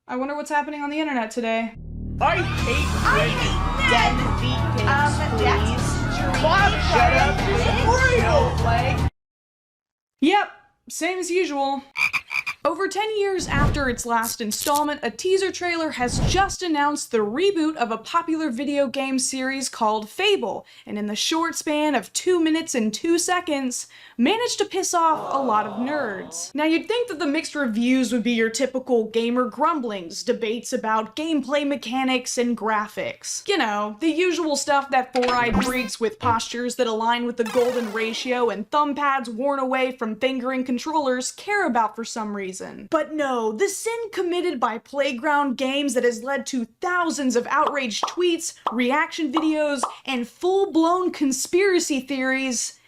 I wonder what's happening on the internet today. I hate dead please. Bob, shut up. Oreo. Yep, same as usual. Over 10 years after its last installment, a teaser trailer has just announced the reboot of a popular video game series called Fable, and in the short span of 2 minutes and 2 seconds, managed to piss off a lot of nerds. Now you'd think that the mixed reviews would be your typical gamer grumblings, debates about gameplay mechanics and graphics. You know, the usual stuff that four-eyed freaks with postures that align with the golden ratio and thumb pads worn away from fingering controllers care about for some reason. But no, the sin committed by Playground Games that has led to thousands of outraged tweets, reaction videos, and full-blown conspiracy theories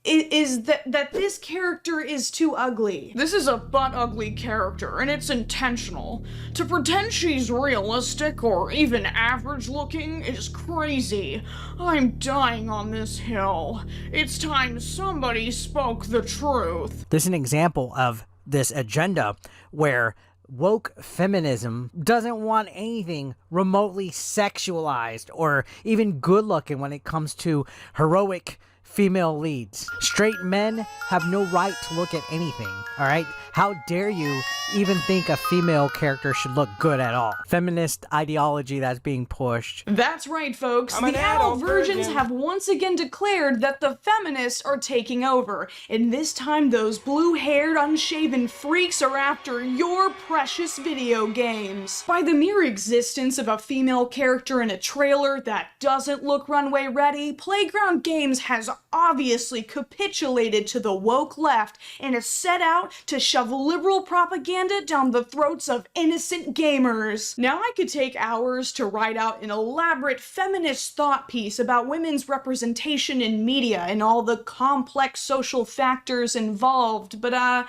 is that this character is too ugly. This is a butt-ugly character, and it's intentional. To pretend she's realistic or even average-looking is crazy. I'm dying on this hill. It's time somebody spoke the truth. This is an example of this agenda where woke feminism doesn't want anything remotely sexualized or even good looking when it comes to heroic female leads. Straight men have no right to look at anything, alright? How dare you even think a female character should look good at all? Feminist ideology that's being pushed. That's right, folks. The adult virgins have once again declared that the feminists are taking over, and this time those blue-haired, unshaven freaks are after your precious video games. By the mere existence of a female character in a trailer that doesn't look runway ready, Playground Games has obviously capitulated to the woke left and has set out to shove liberal propaganda down the throats of innocent gamers. Now I could take hours to write out an elaborate feminist thought piece about women's representation in media and all the complex social factors involved, but I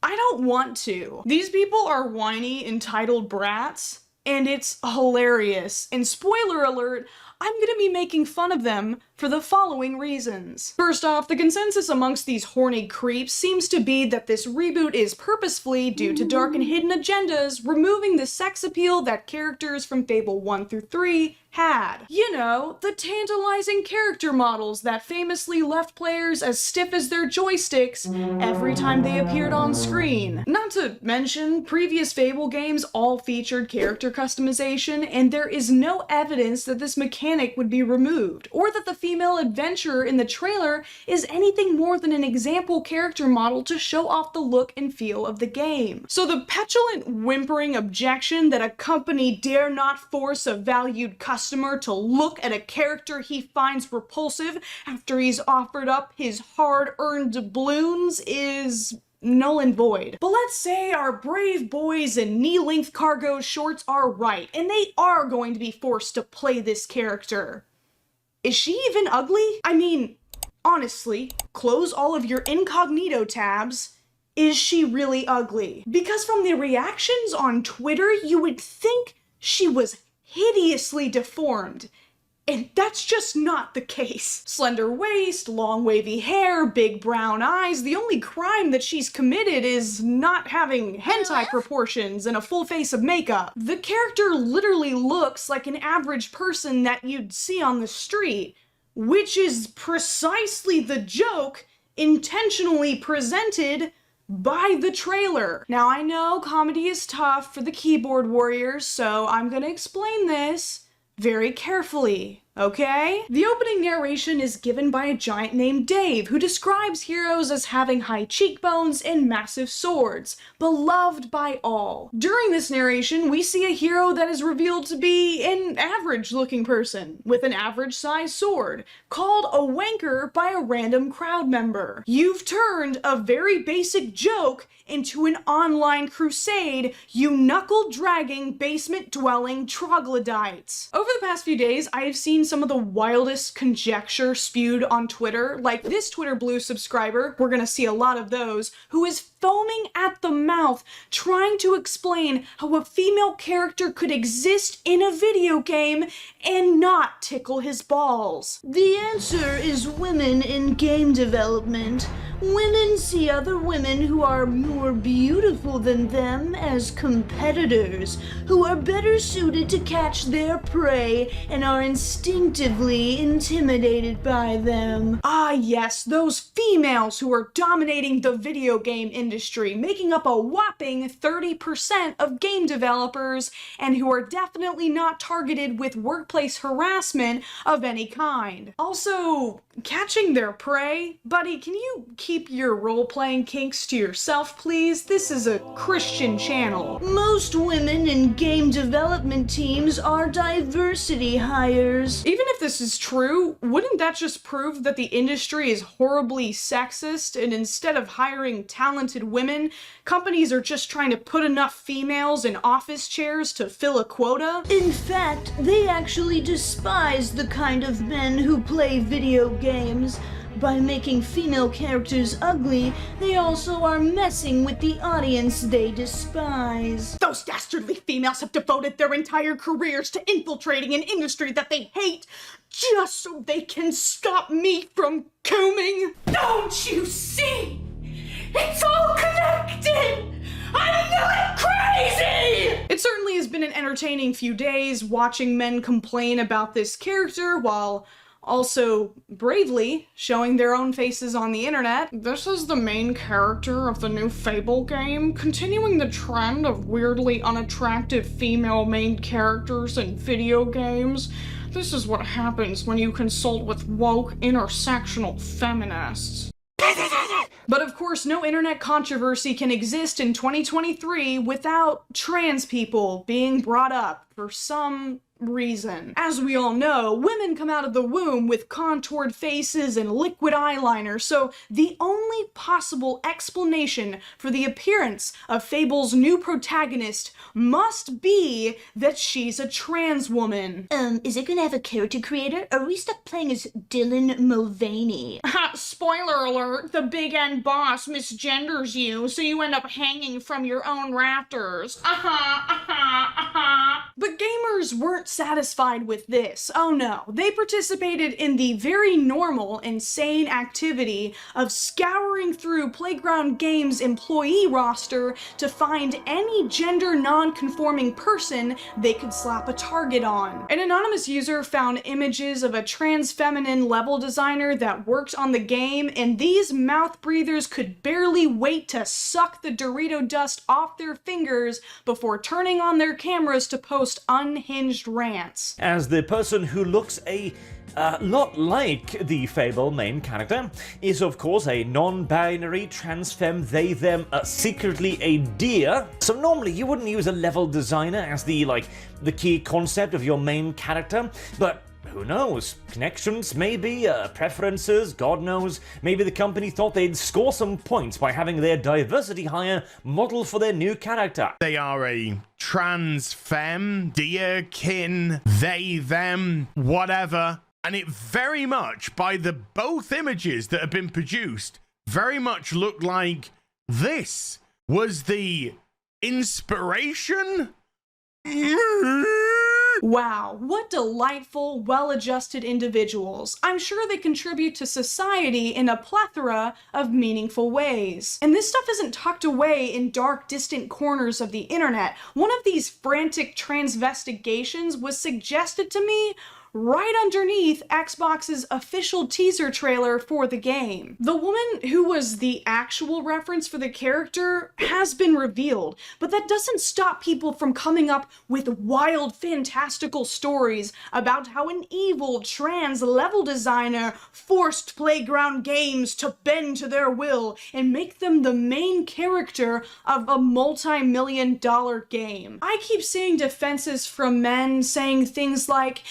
don't want to. These people are whiny, entitled brats, and it's hilarious. And spoiler alert, I'm gonna be making fun of them for the following reasons. First off, the consensus amongst these horny creeps seems to be that this reboot is purposefully, due to dark and hidden agendas, removing the sex appeal that characters from Fable 1 through 3 had. You know, the tantalizing character models that famously left players as stiff as their joysticks every time they appeared on screen. Not to mention, previous Fable games all featured character customization, and there is no evidence that this mechanic would be removed, or that the female adventurer in the trailer is anything more than an example character model to show off the look and feel of the game. So the petulant, whimpering objection that a company dare not force a valued customer to look at a character he finds repulsive after he's offered up his hard-earned doubloons is null and void. But let's say our brave boys in knee-length cargo shorts are right, and they are going to be forced to play this character. Is she even ugly? I mean, honestly, close all of your incognito tabs. Is she really ugly? Because from the reactions on Twitter, you would think she was hideously deformed. And that's just not the case. Slender waist, long wavy hair, big brown eyes. The only crime that she's committed is not having hentai proportions and a full face of makeup. The character literally looks like an average person that you'd see on the street, which is precisely the joke intentionally presented by the trailer. Now I know comedy is tough for the keyboard warriors, so I'm gonna explain this very carefully, okay? The opening narration is given by a giant named Dave, who describes heroes as having high cheekbones and massive swords, beloved by all. During this narration, we see a hero that is revealed to be an average-looking person, with an average-sized sword, called a wanker by a random crowd member. You've turned a very basic joke into an online crusade, you knuckle-dragging, basement-dwelling troglodytes. Over the past few days, I have seen seen some of the wildest conjecture spewed on Twitter? Like this Twitter Blue subscriber, we're gonna see a lot of those, who is foaming at the mouth trying to explain how a female character could exist in a video game and not tickle his balls. The answer is women in game development. Women see other women who are more beautiful than them as competitors, who are better suited to catch their prey and are instinctively intimidated by them. Ah yes, those females who are dominating the video game industry, making up a whopping 30% of game developers, and who are definitely not targeted with workplace harassment of any kind. Also, catching their prey? Buddy, can you keep your role-playing kinks to yourself, please? This is a Christian channel. Most women in game development teams are diversity hires. Even if this is true, wouldn't that just prove that the industry is horribly sexist, and instead of hiring talented women, companies are just trying to put enough females in office chairs to fill a quota? In fact, they actually despise the kind of men who play video games. By making female characters ugly, they also are messing with the audience they despise. Those dastardly females have devoted their entire careers to infiltrating an industry that they hate just so they can stop me from combing. Don't you see? It's all connected! I'm not crazy! It certainly has been an entertaining few days watching men complain about this character while also bravely showing their own faces on the internet. This is the main character of the new Fable game, continuing the trend of weirdly unattractive female main characters in video games. This is what happens when you consult with woke intersectional feminists. But of course, no internet controversy can exist in 2023 without trans people being brought up for some reason. As we all know, women come out of the womb with contoured faces and liquid eyeliner, so the only possible explanation for the appearance of Fable's new protagonist must be that she's a trans woman. Is it gonna have a character creator? Or are we stuck playing as Dylan Mulvaney? Spoiler alert, the big end boss misgenders you, so you end up hanging from your own rafters. But gamers weren't satisfied with this. Oh no. They participated in the very normal, insane activity of scouring through Playground Games' employee roster to find any gender non-conforming person they could slap a target on. An anonymous user found images of a trans feminine level designer that worked on the game, and these mouth breathers could barely wait to suck the Dorito dust off their fingers before turning on their cameras to post unhinged rants. As the person who looks a lot like the Fable main character is of course a non-binary trans femme they them secretly a deer. So normally you wouldn't use a level designer as the key concept of your main character, but who knows? Connections, maybe, preferences, God knows. Maybe the company thought they'd score some points by having their diversity hire model for their new character. They are a trans femme, dear, kin, they, them, whatever. And it very much, by the both images that have been produced, very much looked like this was the inspiration. Wow, what delightful, well-adjusted individuals. I'm sure they contribute to society in a plethora of meaningful ways. And this stuff isn't tucked away in dark, distant corners of the internet. One of these frantic transvestigations was suggested to me right underneath Xbox's official teaser trailer for the game. The woman who was the actual reference for the character has been revealed, but that doesn't stop people from coming up with wild, fantastical stories about how an evil trans level designer forced Playground Games to bend to their will and make them the main character of a multi-million-dollar game. I keep seeing defenses from men saying things like,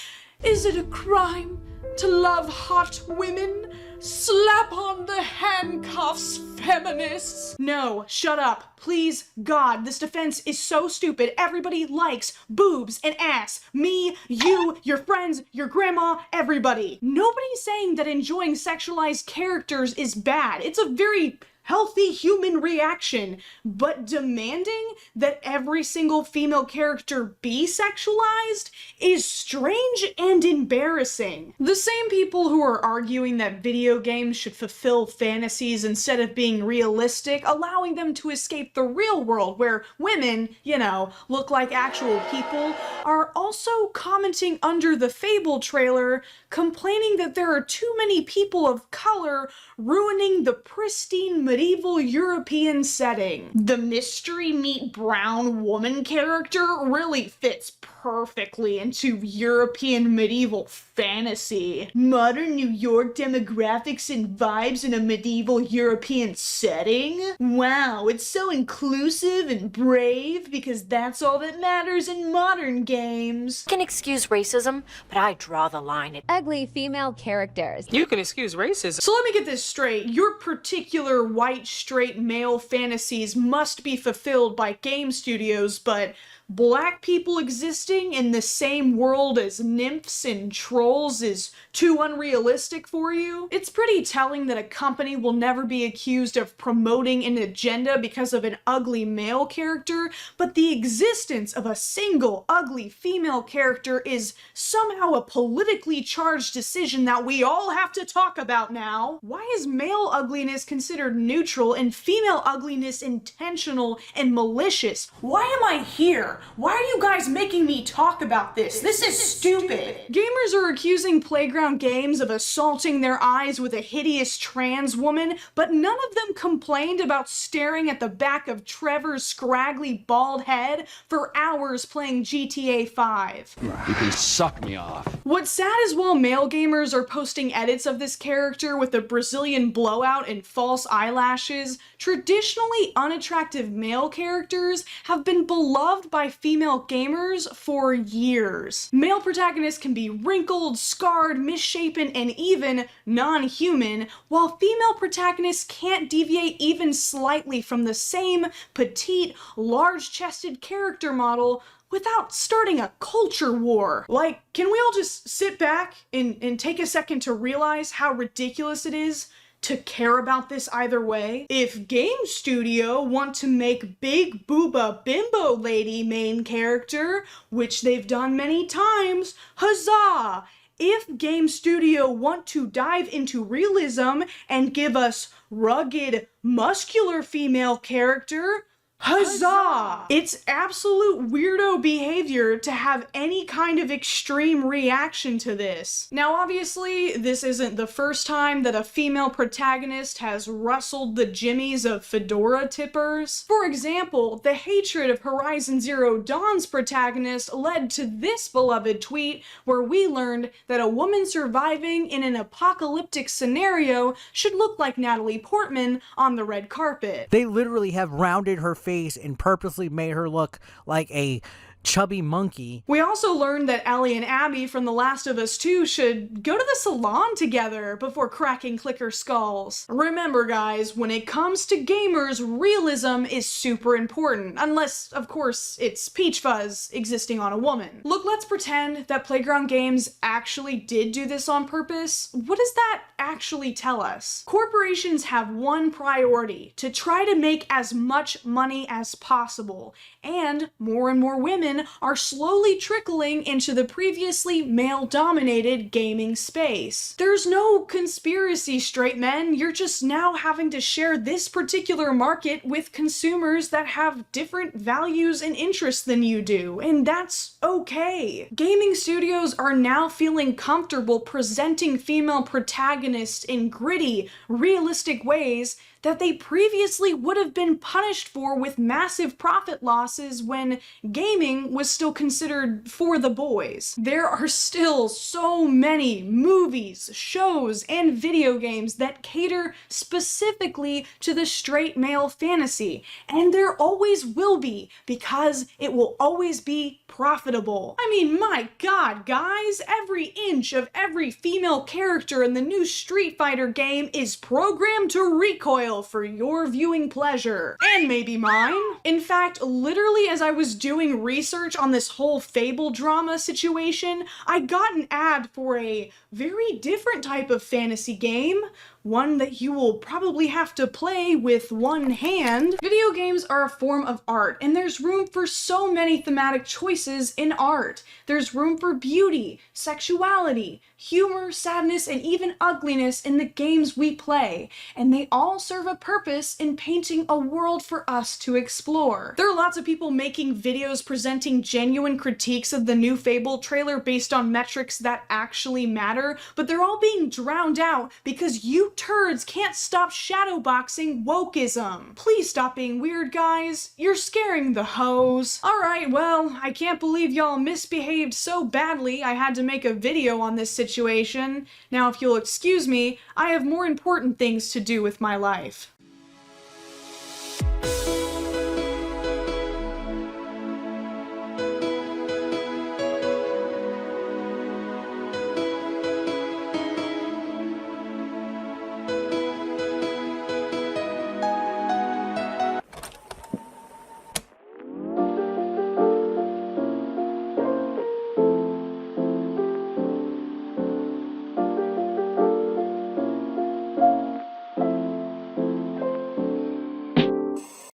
"Is it a crime to love hot women? Slap on the handcuffs, feminists! No, shut up. Please, God, this defense is so stupid. Everybody likes boobs and ass. Me, you, your friends, your grandma, everybody. Nobody's saying that enjoying sexualized characters is bad. It's a very healthy human reaction, but demanding that every single female character be sexualized is strange and embarrassing. The same people who are arguing that video games should fulfill fantasies instead of being realistic, allowing them to escape the real world where women, you know, look like actual people, are also commenting under the Fable trailer, complaining that there are too many people of color ruining the pristine medieval European setting. The mystery meat brown woman character really fits perfectly into European medieval fantasy. Modern New York demographics and vibes in a medieval European setting? Wow, it's so inclusive and brave because that's all that matters in modern games. You can excuse racism, but I draw the line at ugly female characters. You can excuse racism. So let me get this straight. Your particular white straight male fantasies must be fulfilled by game studios, but black people existing in the same world as nymphs and trolls is too unrealistic for you? It's pretty telling that a company will never be accused of promoting an agenda because of an ugly male character, but the existence of a single ugly female character is somehow a politically charged decision that we all have to talk about now. Why is male ugliness considered neutral and female ugliness intentional and malicious? Why am I here? Why are you guys making me talk about this? This is stupid. Gamers are accusing Playground Games of assaulting their eyes with a hideous trans woman, but none of them complained about staring at the back of Trevor's scraggly bald head for hours playing GTA 5. You can suck me off. What's sad is while male gamers are posting edits of this character with a Brazilian blowout and false eyelashes, traditionally unattractive male characters have been beloved by female gamers for years. Male protagonists can be wrinkled, scarred, misshapen, and even non-human, while female protagonists can't deviate even slightly from the same petite, large-chested character model without starting a culture war. Like, can we all just sit back and take a second to realize how ridiculous it is to care about this either way? If Game Studio want to make Big Booba Bimbo Lady main character, which they've done many times, huzzah! If Game Studio want to dive into realism and give us rugged, muscular female character, huzzah! It's absolute weirdo behavior to have any kind of extreme reaction to this. Now, obviously, this isn't the first time that a female protagonist has rustled the jimmies of fedora tippers. For example, the hatred of Horizon Zero Dawn's protagonist led to this beloved tweet where we learned that a woman surviving in an apocalyptic scenario should look like Natalie Portman on the red carpet. They literally have rounded her face and purposely made her look like a chubby monkey. We also learned that Ellie and Abby from The Last of Us 2 should go to the salon together before cracking clicker skulls. Remember guys, when it comes to gamers, realism is super important, unless, of course, it's Peach Fuzz existing on a woman. Look, let's pretend that Playground Games actually did do this on purpose. What does that actually tell us? Corporations have one priority: to try to make as much money as possible, and more women are slowly trickling into the previously male-dominated gaming space. There's no conspiracy, straight men. You're just now having to share this particular market with consumers that have different values and interests than you do, and that's okay. Gaming studios are now feeling comfortable presenting female protagonists in gritty, realistic ways that they previously would have been punished for with massive profit losses when gaming was still considered for the boys. There are still so many movies, shows, and video games that cater specifically to the straight male fantasy, and there always will be, because it will always be profitable. I mean, my god, guys, every inch of every female character in the new Street Fighter game is programmed to recoil for your viewing pleasure. And maybe mine. In fact, literally as I was doing research on this whole Fable drama situation, I got an ad for a very different type of fantasy game, one that you will probably have to play with one hand. Video games are a form of art, and there's room for so many thematic choices in art. There's room for beauty, sexuality, humor, sadness, and even ugliness in the games we play, and they all serve a purpose in painting a world for us to explore. There are lots of people making videos presenting genuine critiques of the new Fable trailer based on metrics that actually matter, but they're all being drowned out because you turds can't stop shadowboxing wokeism. Please stop being weird, guys. You're scaring the hoes. Alright, well, I can't believe y'all misbehaved so badly I had to make a video on this situation. Now, if you'll excuse me, I have more important things to do with my life.